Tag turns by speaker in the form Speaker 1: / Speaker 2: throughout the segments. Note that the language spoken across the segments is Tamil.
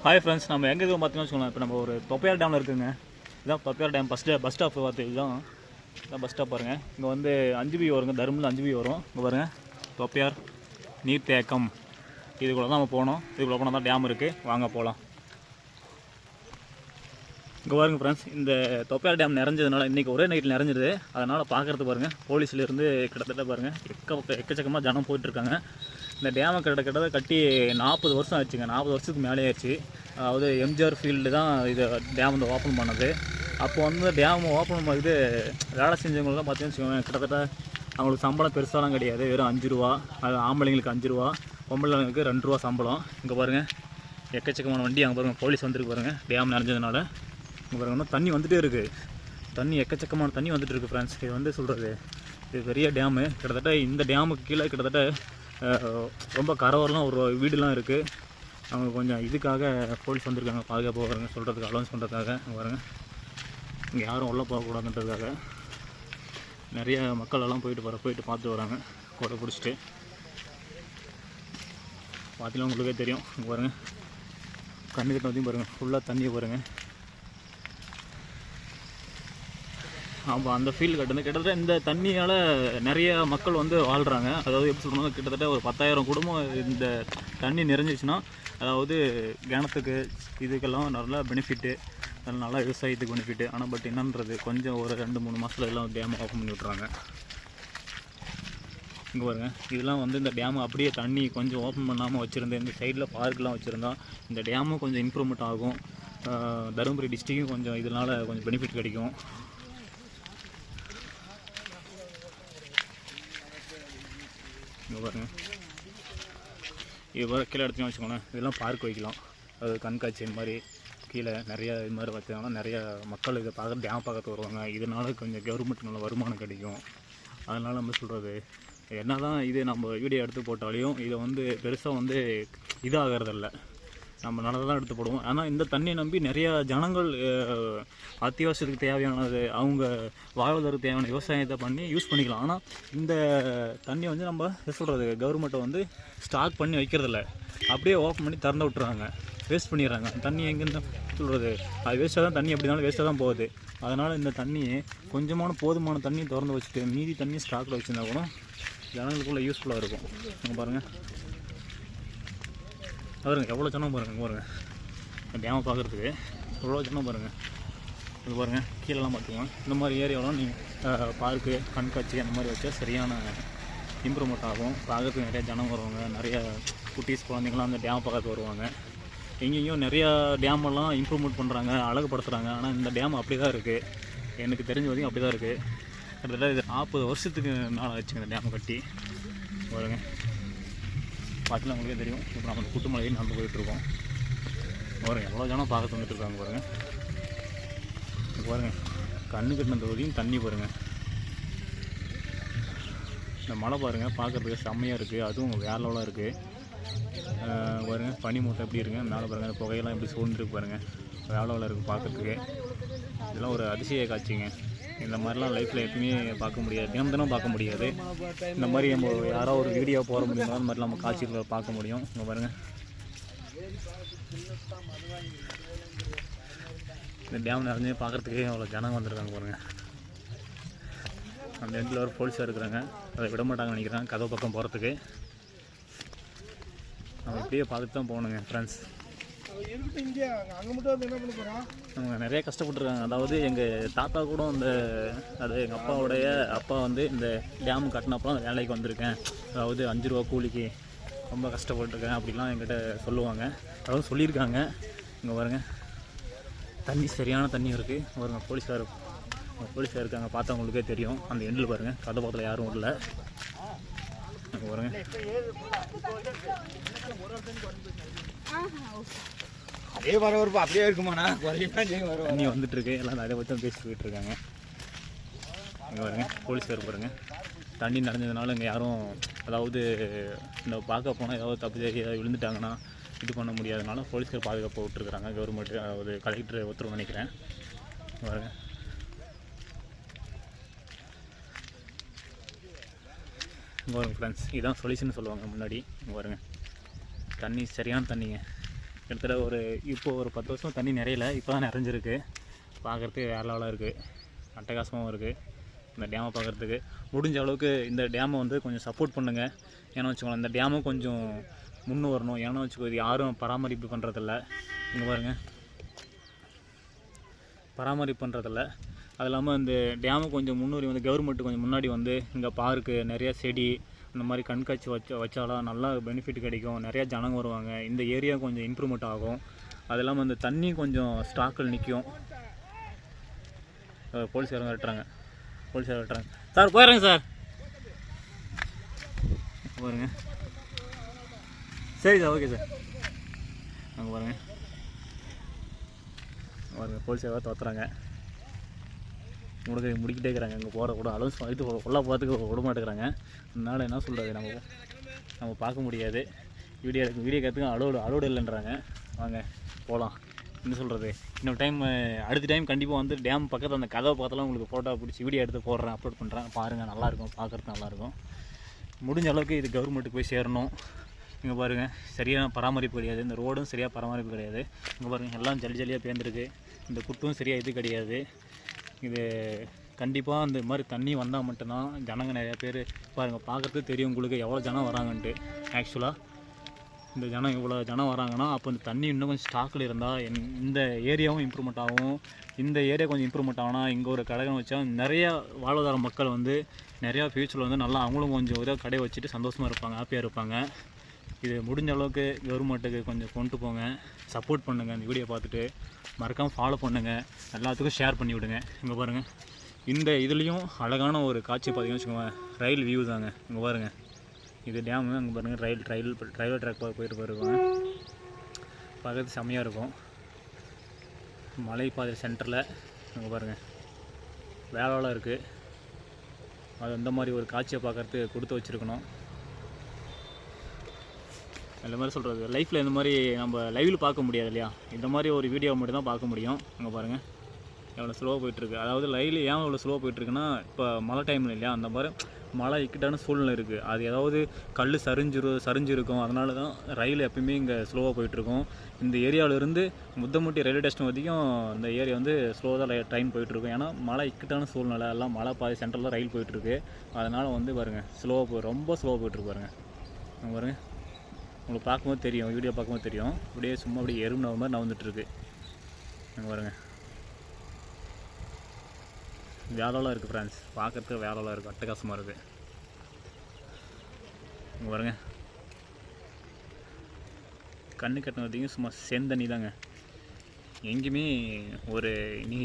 Speaker 1: ஹாய் ஃப்ரெண்ட்ஸ், நம்ம எங்கே இருக்கோம் பார்த்தீங்கன்னா சொல்லலாம். இப்போ நம்ம ஒரு தொப்பையார் டேமில் இருக்குங்க. இதுதான் தொப்பையார் டேம் பஸ் ஸ்டாப் பார்த்து இதுதான் பஸ் ஸ்டாப் பாருங்கள். இங்கே வந்து 5B வருங்க, தருமில் 5B வரும். இங்கே பாருங்கள், தொப்பையார் நீர்த்தேக்கம். இதுக்குள்ளே தான் நம்ம போகணும். இதுக்குள்ளே போனால் தான் டேம் இருக்குது. வாங்க போகலாம். இங்கே பாருங்கள் ஃப்ரெண்ட்ஸ், இந்த தொப்பையார் டேம் நிறைஞ்சதுனால இன்றைக்கி ஒரே நைட்டில் நிறைஞ்சிடுது. அதனால் பார்க்குறது பாருங்கள், போலீஸ்லேருந்து கிட்டத்தட்ட பாருங்கள் எக்கச்சக்கமாக ஜனம் போயிட்டுருக்காங்க. இந்த டேமை கிட்டத்தட்ட கட்டி 40 வருஷம் ஆச்சுங்க. 40 வருஷத்துக்கு மேலே ஆச்சு. அதாவது எம்ஜிஆர் ஃபீல்டு தான் இது டேம் வந்து ஓப்பன் பண்ணது. அப்போ வந்து டேம் ஓப்பன் பண்ணிட்டு வேலை செஞ்சவங்களுக்குலாம் பார்த்தீங்கன்னு வச்சுக்கோங்க, கிட்டத்தட்ட அவங்களுக்கு சம்பளம் பெருசாலாம் கிடையாது. வெறும் 5 ரூபா. அது ஆம்பளைங்களுக்கு 5 ரூபா, பொம்பளைங்களுக்கு 2 ரூபா சம்பளம். இங்கே பாருங்கள், எக்கச்சக்கமான வண்டி அங்கே பாருங்கள், போலீஸ் வந்துருக்கு பாருங்கள். டேம் நிறைஞ்சதுனால இங்கே பாருங்கள், இன்னும் தண்ணி வந்துகிட்டே இருக்குது. தண்ணி எக்கச்சக்கமான தண்ணி வந்துட்டு இருக்குது ஃப்ரெண்ட்ஸ். இது வந்து சொல்கிறது, இது பெரிய டேமு. கிட்டத்தட்ட இந்த டேமுக்கு கீழே கிட்டத்தட்ட ரொம்ப கரவரெலாம் ஒரு வீடுலாம் இருக்குது. அவங்க கொஞ்சம் இதுக்காக போலீஸ் வந்திருக்காங்க, பாதுகாப்பு வராங்க சொல்கிறதுக்கு, அலௌன்ஸ் பண்ணுறதுக்காக பாருங்கள். இங்கே யாரும் உள்ளே போகக்கூடாதுன்றதுக்காக நிறைய மக்கள் எல்லாம் போயிட்டு பார்த்துட்டு வராங்க. கொடை பிடிச்சிட்டு பார்த்தீங்கன்னா உங்களுக்கே தெரியும். இங்கே பாருங்கள், கண்ணுக்கிட்ட வந்து பாருங்கள், ஃபுல்லாக தண்ணியை பாருங்கள். ஆமாம், அந்த ஃபீல்டு கட்டுறது கிட்டத்தட்ட இந்த தண்ணியால் நிறைய மக்கள் வந்து வாழ்கிறாங்க. அதாவது எப்படி சொல்கிறாங்க, கிட்டத்தட்ட ஒரு 10,000 குடும்பம் இந்த தண்ணி நிறைஞ்சிச்சுன்னா, அதாவது கிணத்துக்கு இதுக்கெல்லாம் நல்லா பெனிஃபிட்டு, நல்லா விவசாயத்துக்கு பெனிஃபிட்டு. ஆனால் பட் என்னன்றது, கொஞ்சம் ஒரு 2-3 மாதத்துல எல்லாம் டேம் ஓப்பன் பண்ணி விட்றாங்க. இங்கே பாருங்கள், இதெல்லாம் வந்து இந்த டேமு அப்படியே தண்ணி கொஞ்சம் ஓப்பன் பண்ணாமல் வச்சுருந்தேன். இந்த சைடில் பார்க்கெலாம் வச்சுருந்தா இந்த டேமும் கொஞ்சம் இம்ப்ரூவ்மெண்ட் ஆகும். தருமபுரி டிஸ்ட்ரிக்கும் கொஞ்சம் இதனால் கொஞ்சம் பெனிஃபிட் கிடைக்கும். இங்கே பாருங்கள், இது கீழே எடுத்துன்னு வச்சுக்கோங்களேன், இதெல்லாம் பார்க் வைக்கலாம். அது கண்காட்சி இந்த மாதிரி கீழே நிறையா இது மாதிரி வச்சாங்கன்னா நிறைய மக்கள் இதை பார்க்க டேம் பார்க்க வருவாங்க. இதனால் கொஞ்சம் கவர்மெண்ட் நல்ல வருமானம் கிடைக்கும். அதனால் நம்ம சொல்கிறது, என்ன தான் இது நம்ம வீடியோ எடுத்து போட்டாலையும் இதை வந்து பெருசாக வந்து இதாகிறதில்ல. நம்ம நல்லதாக தான் எடுத்து போடுவோம். ஆனால் இந்த தண்ணியை நம்பி நிறையா ஜனங்கள் அத்தியாவசியத்துக்கு தேவையானது, அவங்க வாழ்வதற்கு தேவையான விவசாயத்தை பண்ணி யூஸ் பண்ணிக்கலாம். ஆனால் இந்த தண்ணியை வந்து நம்ம சொல்கிறது, கவர்மெண்ட்டை வந்து ஸ்டாக் பண்ணி வைக்கிறதில்ல, அப்படியே ஓப்பன் பண்ணி திறந்து விட்டுறாங்க, வேஸ்ட் பண்ணிடுறாங்க. தண்ணி எங்கேருந்து சொல்கிறது, அது வேஸ்ட்டாக தான், தண்ணி எப்படினாலும் வேஸ்ட்டாக தான் போகுது. அதனால் இந்த தண்ணியை போதுமான தண்ணி திறந்து வச்சுட்டு மீதி தண்ணி ஸ்டாக்கில் வச்சுருந்தா கூட ஜனங்களுக்குள்ளே யூஸ்ஃபுல்லாக இருக்கும். அங்கே பாருங்கள், பாருங்கள் எவ்வளோ ஜனம் பாருங்கள், டேமை பார்க்குறதுக்கு எவ்வளோ ஜனம் பாருங்கள். இது பாருங்கள், கீழெல்லாம் பார்த்துக்குவோம். இந்த மாதிரி ஏரியாவெலாம் நீங்கள் பார்க்கு, கண்காட்சி அந்த மாதிரி வச்சா சரியான இம்ப்ரூவ்மெண்ட் ஆகும். பார்க்கறதுக்கு நிறையா ஜனம் வருவாங்க. நிறையா குட்டீஸ் குழந்தைங்களாம் அந்த டேம் பார்க்க வருவாங்க. எங்கேயும் நிறையா டேமெல்லாம் இம்ப்ரூவ்மெண்ட் பண்ணுறாங்க, அழகுப்படுத்துகிறாங்க. ஆனால் இந்த டேம் அப்படி தான் இருக்குது, எனக்கு தெரிஞ்ச வரைக்கும் அப்படி தான் இருக்குது. கிட்டத்தட்ட இது 40 வருஷத்துக்கு மேலே ஆச்சுங்க இந்த டேமை கட்டி. பாருங்க, பார்த்தீங்கன்னா உங்களுக்கே தெரியும். இப்போ நம்ம குட்டுமலையில் நடந்து போயிட்டுருக்கோம். பாருங்கள் எவ்வளோ ஜனம் பார்க்க வந்துட்டுருக்காங்க பாருங்கள். பாருங்கள், கண்ணு கட்டின வரையும் தண்ணி பாருங்கள். இந்த மலை பாருங்கள், பார்க்குறதுக்கு செம்மையாக இருக்குது. அதுவும் வேற லெவலாக இருக்குது. பாருங்கள், பனி மூட்டை எப்படி இருக்குங்க, மேலே பாருங்கள், அந்த புகையெல்லாம் எப்படி சூழ்ந்துருக்கு பாருங்கள், வேற லெவலில் இருக்குது பார்க்குறதுக்கு. இதெல்லாம் ஒரு அதிசய காட்சிங்க. இந்த மாதிரிலாம் லைஃப்பில் எப்பவுமே பார்க்க முடியாது, தினம் பார்க்க முடியாது. இந்த மாதிரி நம்ம யாரோ ஒரு வீடியோ போட முடியுமோ அந்த மாதிரிலாம் நம்ம காட்சிகளை பார்க்க முடியும். இங்கே பாருங்கள், இந்த டேம் நிறைஞ்சு பார்க்குறதுக்கே அவ்வளோ ஜனம் வந்துருக்காங்க பாருங்கள். அந்த இடத்துல ஒரு போலீஸாக இருக்கிறாங்க, அதை விட மாட்டாங்கன்னு நினைக்கிறாங்க கதவு பக்கம் போகிறதுக்கு. நம்ம இப்படியே பார்த்துட்டு தான் போகணுங்க ஃப்ரெண்ட்ஸ். அவங்க நிறைய கஷ்டப்பட்டுருக்காங்க. அதாவது எங்கள் தாத்தா கூட அது எங்கள் அப்பாவுடைய அப்பா வந்து இந்த டேம் கட்டினப்போ அந்த வேலைக்கு வந்திருக்கேன், அதாவது 5 ரூபா கூலிக்கு ரொம்ப கஷ்டப்பட்டுருக்கேன் அப்படிலாம் என்கிட்ட சொல்லுவாங்க. அதாவது சொல்லியிருக்காங்க. இங்கே பாருங்கள், தண்ணி சரியான தண்ணி இருக்குது. பாருங்கள், போலீஸாக இருக்காங்க, பார்த்தவங்களுக்கே தெரியும். அந்த எண்டில் பாருங்கள், கதை பக்கத்தில் யாரும் இல்லை. பாருங்கள்,
Speaker 2: அதே வரவருப்பா அப்படியே இருக்குமாண்ணா,
Speaker 1: தண்ணி வந்துட்டு இருக்கு. எல்லாம் அதை பற்றி பேசி போயிட்டு இருக்காங்க. இங்கே பாருங்க, போலீஸார் பாருங்கள், தண்ணி நிறைஞ்சதுனால இங்கே யாரும், அதாவது இந்த பார்க்க போனால் ஏதாவது தப்பு ஏதாவது விழுந்துட்டாங்கன்னா இது பண்ண முடியாதனால போலீஸ்கார் பாதுகாப்பு விட்டுருக்குறாங்க கவர்மெண்ட், அதாவது கலெக்டர் ஒருத்தர் நினைக்கிறேன். பாருங்கள், பாருங்கள் ஃப்ரெண்ட்ஸ், இதுதான் சொல்யூஷன் சொல்லுவாங்க முன்னாடி. பாருங்கள், தண்ணி சரியான தண்ணிங்க. கிட்டத்தட்ட இப்போ ஒரு 10 வருஷம் தண்ணி நிறையல, இப்போ தான் நிறைஞ்சிருக்கு. பார்க்குறதுக்கு வேறு லெவலாக இருக்குது, அட்டகாசமாகவும் இருக்குது. இந்த டேமை பார்க்குறதுக்கு முடிஞ்ச அளவுக்கு இந்த டேமை வந்து கொஞ்சம் சப்போர்ட் பண்ணுங்கள். ஏன்னா வச்சுக்கோங்களேன், இந்த டேமை கொஞ்சம் முன்னு வரணும். ஏன்னா வச்சுக்கோ, இது யாரும் பராமரிப்பு பண்ணுறதில்ல. இங்கே பாருங்கள், பராமரிப்பு பண்ணுறதில்ல. அது இல்லாமல் இந்த டேமை கொஞ்சம் முன்னுரிமை வந்து கவர்மெண்ட்டு கொஞ்சம் முன்னாடி வந்து இங்கே பார்க்கு நிறையா செடி இந்த மாதிரி கண்காட்சி வச்சாலும் நல்லா பெனிஃபிட் கிடைக்கும். நிறையா ஜனங்க வருவாங்க, இந்த ஏரியா கொஞ்சம் இம்ப்ரூவ்மெண்ட் ஆகும். அது இல்லாமல் இந்த தண்ணி கொஞ்சம் ஸ்டாக்கில் நிற்கும். போலீஸ்காரங்க வெட்டுறாங்க, போலீஸ்காரங்க வெட்டுறாங்க. சார் போயிடுறேங்க சார், பாருங்க. சரி சார், ஓகே சார். அங்கே பாருங்கள், பாருங்கள் போலீஸாக தோத்துறாங்க. முடிக்கிட்டே இருக்கிறாங்க. அங்கே போகிற கூட அலௌன்ஸ் பண்ணிட்டு உள்ளே போகிறதுக்கு விட மாட்டேங்கிறாங்க. அதனால் என்ன சொல்கிறது, நம்ம பார்க்க முடியாது. வீடியோ கேட்குறதுக்கு அலோடு இல்லைன்றாங்க. வாங்க போகலாம். என்ன சொல்கிறது, இன்னொரு டைம் அடுத்த டைம் கண்டிப்பாக வந்து டேம் பக்கத்தில் அந்த கதவை பக்கத்தில் உங்களுக்கு ஃபோட்டோ பிடிச்சி வீடியோ எடுத்து போடுறேன், அப்லோட் பண்ணுறேன். பாருங்கள், நல்லாயிருக்கும், பார்க்குறதுக்கு நல்லாயிருக்கும். முடிஞ்ச அளவுக்கு இது கவர்மெண்ட்டுக்கு போய் சேரணும். இங்கே பாருங்கள், சரியான பராமரிப்பு கிடையாது. இந்த ரோடும் சரியாக பராமரிப்பு கிடையாது. இங்கே பாருங்கள், எல்லாம் ஜல்லியாக பேர்ந்துருக்கு. இந்த குட்டும் சரியாக இது கிடையாது. இது கண்டிப்பாக இந்த மாதிரி தண்ணி வந்தால் மட்டும்தான் ஜனங்க நிறையா பேர் பாருங்கள், பார்க்குறதுக்கு தெரியும் உங்களுக்கு எவ்வளோ ஜனம் வராங்கன்ட்டு. ஆக்சுவலாக இந்த ஜனம் இவ்வளோ ஜனம் வராங்கன்னா அப்போ இந்த தண்ணி இன்னும் கொஞ்சம் ஸ்டாக்கில் இருந்தால் இந்த ஏரியாவும் இம்ப்ரூவ்மெண்ட் ஆகும். இந்த ஏரியா கொஞ்சம் இம்ப்ரூவ்மெண்ட் ஆகுனா இங்கே ஒரு கடைகள் வச்சா நிறையா வாழ்வாதார மக்கள் வந்து நிறையா ஃப்யூச்சரில் வந்து நல்லா அவங்களும் கொஞ்சம் இதாக கடை வச்சுட்டு சந்தோஷமாக இருப்பாங்க, ஹாப்பியாக இருப்பாங்க. இது முடிஞ்ச அளவுக்கு கவர்மெண்ட்டுக்கு கொஞ்சம் கொண்டு போங்க, சப்போர்ட் பண்ணுங்கள். இந்த வீடியோ பார்த்துட்டு மறக்காமல் ஃபாலோ பண்ணுங்கள், எல்லாத்துக்கும் ஷேர் பண்ணி விடுங்க. இங்கே பாருங்கள், இந்த இதுலேயும் அழகான ஒரு காட்சி பார்த்தீங்கன்னு வச்சுக்கோங்க, ரயில் வியூ தாங்க. இங்கே பாருங்கள், இது டேமு. அங்கே பாருங்கள், ரயில்வே ட்ராக் போயிட்டு போயிருக்காங்க, பார்க்கறது செம்மையாக இருக்கும். மலைப்பாதை சென்டரில் அங்கே பாருங்கள் வேலைலாம் இருக்குது. அது அந்த மாதிரி ஒரு காட்சியை பார்க்குறதுக்கு கொடுத்து வச்சுருக்கணும். இந்த மாதிரி சொல்கிறது, லைஃப்பில் இந்த மாதிரி நம்ம லைவில் பார்க்க முடியாது இல்லையா, இந்த மாதிரி ஒரு வீடியோ மட்டும் தான் பார்க்க முடியும். அங்கே பாருங்கள் எவ்வளோ ஸ்லோவாக போயிட்டுருக்கு. அதாவது லைவில் ஏன் இவ்வளோ ஸ்லோவாக போயிட்டுருக்குன்னா, இப்போ மழை டைமில் இல்லையா, அந்த மாதிரி மழை இக்கட்டான சூழ்நிலை இருக்குது. அது ஏதாவது கல் சரிஞ்சிருக்கும். அதனால தான் ரயில் எப்பயுமே இங்கே ஸ்லோவாக போயிட்டுருக்கும். இந்த ஏரியாவிலேருந்து முத்தமுட்டி ரயில்வே ஸ்டேஷன் வரைக்கும் இந்த ஏரியா வந்து ஸ்லோவாக தான் ட்ரெயின் போயிட்டுருக்கும். ஏன்னா மழை இக்கட்டான சூழ்நிலை, எல்லாம் மழை பாதி சென்டரில் ரயில் போயிட்டுருக்கு. அதனால் வந்து பாருங்கள் ரொம்ப ஸ்லோவாக போயிட்டுருக்கு. பாருங்கள் பாருங்கள், உங்களுக்கு பார்க்கும்போது தெரியும், வீடியோ பார்க்கும்போது தெரியும். அப்படியே சும்மா அப்படியே எறும்பு மாதிரி நவந்துட்டுருக்கு. அங்கே பாருங்கள், வேலைலாம் இருக்குது ஃப்ரெண்ட்ஸ், பார்க்குறதுக்கு வேலைலாம் இருக்குது, அட்டகாசமாக இருக்குது. இங்கே பாருங்க, கண்ணு கட்டின பார்த்தீங்க சும்மா செந்தண்ணி தாங்க. எங்கேயுமே ஒரு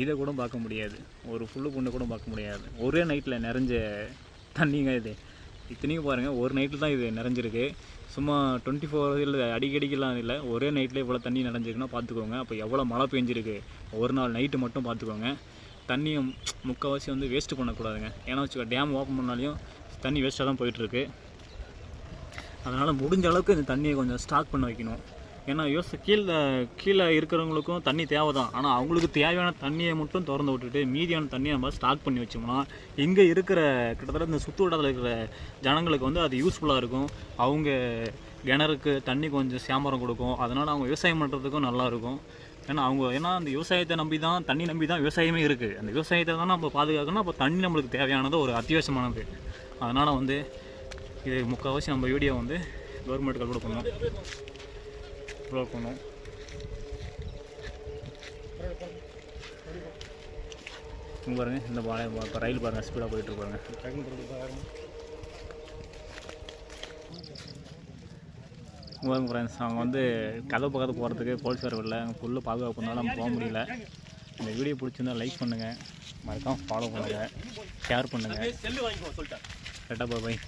Speaker 1: இதை கூட பார்க்க முடியாது, ஒரு புண்ணு கூட பார்க்க முடியாது. ஒரே நைட்டில் நிறைஞ்ச தண்ணிங்க இது. இத்தனைக்கும் பாருங்கள், ஒரு நைட்டில் தான் இது நிறைஞ்சிருக்கு. சும்மா 24 ஹவர்ஸ் அடிக்கடிக்கெல்லாம் இல்லை, ஒரே நைட்டில் இவ்வளோ தண்ணி நிறைஞ்சிருக்குன்னா பார்த்துக்கோங்க. அப்போ எவ்வளோ மழை பெஞ்சிருக்கு, ஒரு நாள் நைட்டு மட்டும் பார்த்துக்கோங்க. தண்ணியும் முக்கால்வாசி வந்து வேஸ்ட்டு பண்ணக்கூடாதுங்க. ஏன்னா வச்சுக்கோ, டேம் ஓப்பன் பண்ணாலையும் தண்ணி வேஸ்ட்டாக தான் போயிட்டுருக்கு. அதனால் முடிஞ்ச அளவுக்கு இந்த தண்ணியை கொஞ்சம் ஸ்டாக் பண்ண வைக்கணும். ஏன்னா கீழே இருக்கிறவங்களுக்கும் தண்ணி தேவை தான். ஆனால் அவங்களுக்கு தேவையான தண்ணியை மட்டும் திறந்து விட்டுட்டு மீதியான தண்ணியை நம்ம ஸ்டாக் பண்ணி வச்சோம்னா இங்கே இருக்கிற கிட்டத்தட்ட இந்த சுற்று வட்டாரத்தில் இருக்கிற ஜனங்களுக்கு வந்து அது யூஸ்ஃபுல்லாக இருக்கும். அவங்க கிணறுக்கு தண்ணி கொஞ்சம் சேமரம் கொடுக்கும். அதனால் அவங்க விவசாயம் பண்ணுறதுக்கும் நல்லாயிருக்கும். ஏன்னா அந்த விவசாயத்தை நம்பி தான், தண்ணி நம்பி தான் விவசாயமே இருக்குது. அந்த விவசாயத்தை தான் நம்ம பாதுகாக்கணும். அப்போ தண்ணி நம்மளுக்கு தேவையானது, ஒரு அத்தியாவசியமானது. அதனால் வந்து இது முக்கால்வாசி நம்ம வீடியோ வந்து கவர்மெண்ட்டுக்கு அப்லோட் பண்ணணும். இங்கே பாருங்க, இந்த இப்போ ரயில் பாருங்கள் ஸ்பீடாக போயிட்டு பாருங்க. பாருங்க ஃப்ரெண்ட்ஸ், அவங்க வந்து கதவு பக்கத்து போகிறதுக்கு போலீஸ்கார் வரல, அங்கே ஃபுல்லு பாதுகாப்பு பண்ணாலும் நம்ம போக முடியல. இந்த வீடியோ பிடிச்சிருந்தால் லைக் பண்ணுங்கள், மறக்காமல் ஃபாலோ பண்ணுங்கள், ஷேர் பண்ணுங்கள். கரெக்டாக பாய்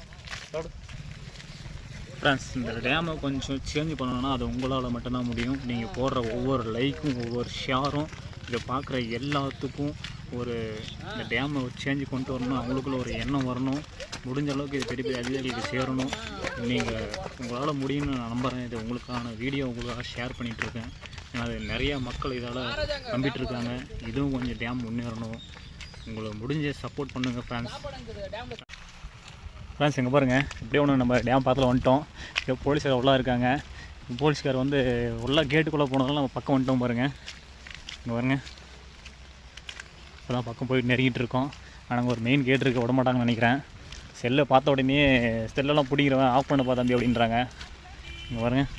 Speaker 1: ஃப்ரெண்ட்ஸ். இந்த டேமை கொஞ்சம் சேஞ்ச் பண்ணணுன்னா அது உங்களால் மட்டும்தான் முடியும். நீங்கள் போடுற ஒவ்வொரு லைக்கும் ஒவ்வொரு ஷேரும் இதை பார்க்குற எல்லாத்துக்கும் இந்த டேமை சேஞ்சு கொண்டு வரணும். அவங்களுக்குள்ள ஒரு எண்ணம் வரணும். முடிஞ்ச அளவுக்கு இது பெரிய பெரிய அதிகாரிகளுக்கு சேரணும். நீங்கள் உங்களால் முடியும்னு நான் நம்புகிறேன். இது உங்களுக்கான வீடியோ உங்களுக்காக ஷேர் பண்ணிகிட்ருக்கேன். ஏன்னா அது நிறையா மக்கள் இதால் நம்பிட்டுருக்காங்க. இதுவும் கொஞ்சம் டேம் முன்னேறணும். உங்களுக்கு முடிஞ்ச சப்போர்ட் பண்ணுங்கள் ஃப்ரெண்ட்ஸ். ஃப்ரெண்ட்ஸ் இங்கே பாருங்கள், இப்படியே ஒன்று நம்ம டேம் பக்கத்தில் வந்துட்டோம். இப்போ போலீஸார் அவ்வளோ இருக்காங்க. போலீஸ்கார் வந்து உள்ள கேட்டுக்குள்ளே போனதால நம்ம பக்கம் வந்துட்டோம் பாருங்கள். இங்கே பாருங்க, இப்போ தான் பக்கம் போயிட்டு நெருங்கிட்டு இருக்கோம். ஆனால் ஒரு மெயின் கேட் இருக்க விட மாட்டாங்கன்னு நினைக்கிறேன். செல்லை பார்த்த உடனே செல்லெல்லாம் பிடிக்கிறவன் ஆஃப் பண்ண தம்பி அப்படின்றாங்க. இங்கே பாருங்கள்,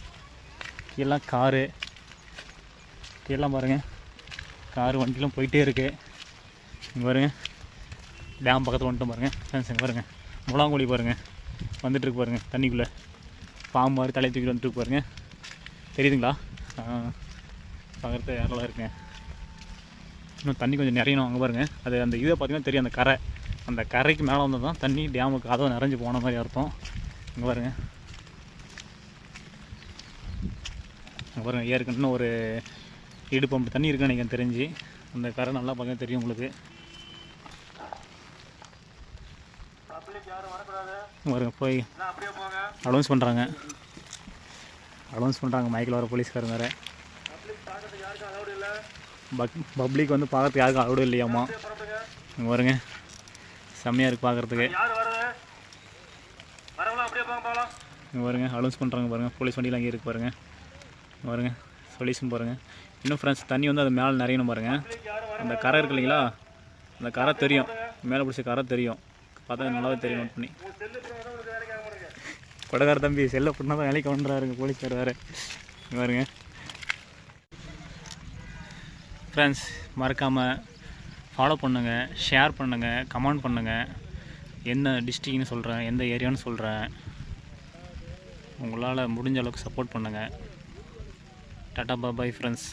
Speaker 1: கீழே காரு கீழே பாருங்கள், காரு வண்டிலாம் போயிட்டே இருக்குது. இங்கே பாருங்கள், டேம் பக்கத்தில் வந்துட்டோம் பாருங்கள் ஃப்ரெண்ட்ஸ். இங்கே பாருங்கள், முலாங்குழி பாருங்கள் வந்துட்டுருக்கு பாருங்கள், தண்ணிக்குள்ளே பாம்பு மாதிரி தலையை தூக்கிட்டு வந்துட்டு பாருங்கள். தெரியுதுங்களா? பார்க்குறது நல்லா இருக்குங்க. இன்னும் தண்ணி கொஞ்சம் நிறையணும். அங்கே பாருங்கள், அது அந்த இதை பார்த்திங்கன்னா தெரியும், அந்த கரை, அந்த கரைக்கு மேலே வந்து தான் தண்ணி டேமுக்கு கதவை நிறைஞ்சு போன மாதிரி அர்த்தம். இங்கே பாருங்கள், அங்கே பாருங்கள், ஏற்கனவே ஒரு இடு பம்பு தண்ணி இருக்குன்னு எனக்கு தெரிஞ்சு. அந்த கரை நல்லா பார்க்க தெரியும் உங்களுக்கு. பாருங்க, போய் அலௌன்ஸ் பண்ணுறாங்க மைக்கில் வர போலீஸ்காரங்க வேறு. பப்ளிக் வந்து பார்க்கறதுக்கு யாருக்கும் அலோடு இல்லையாம்மா. இங்கே பாருங்க, செம்மையாக இருக்குது பார்க்குறதுக்கு. இங்கே பாருங்க, அலௌன்ஸ் பண்ணுறாங்க பாருங்கள், போலீஸ் வண்டியில் அங்கே இருக்குது பாருங்கள். இங்கே பாருங்கள், சொல்யூஷன் பாருங்கள். இன்னும் ஃப்ரெண்ட்ஸ் தண்ணி வந்து அது மேலே நிறையணும் பாருங்கள். அந்த கரை இருக்கு இல்லைங்களா, அந்த கரை தெரியும், மேலே பிடிச்ச கரை தெரியும், பார்த்தா நல்லாவே தெரியும். நோட் பண்ணி கொடகார தம்பி செல்லை பண்ணா தான் வேலைக்கு வந்துடுறாருங்க போலீஸ்கார் வேறு. இங்கே பாருங்க ஃப்ரெண்ட்ஸ், மறக்காமல் ஃபாலோ பண்ணுங்கள், ஷேர் பண்ணுங்கள், கமெண்ட் பண்ணுங்கள். என்ன டிஸ்ட்ரிக்ட்னு சொல்கிறேன், எந்த ஏரியான்னு சொல்கிறேன். உங்களால் முடிஞ்ச அளவுக்கு சப்போர்ட் பண்ணுங்கள். Tata bye friends.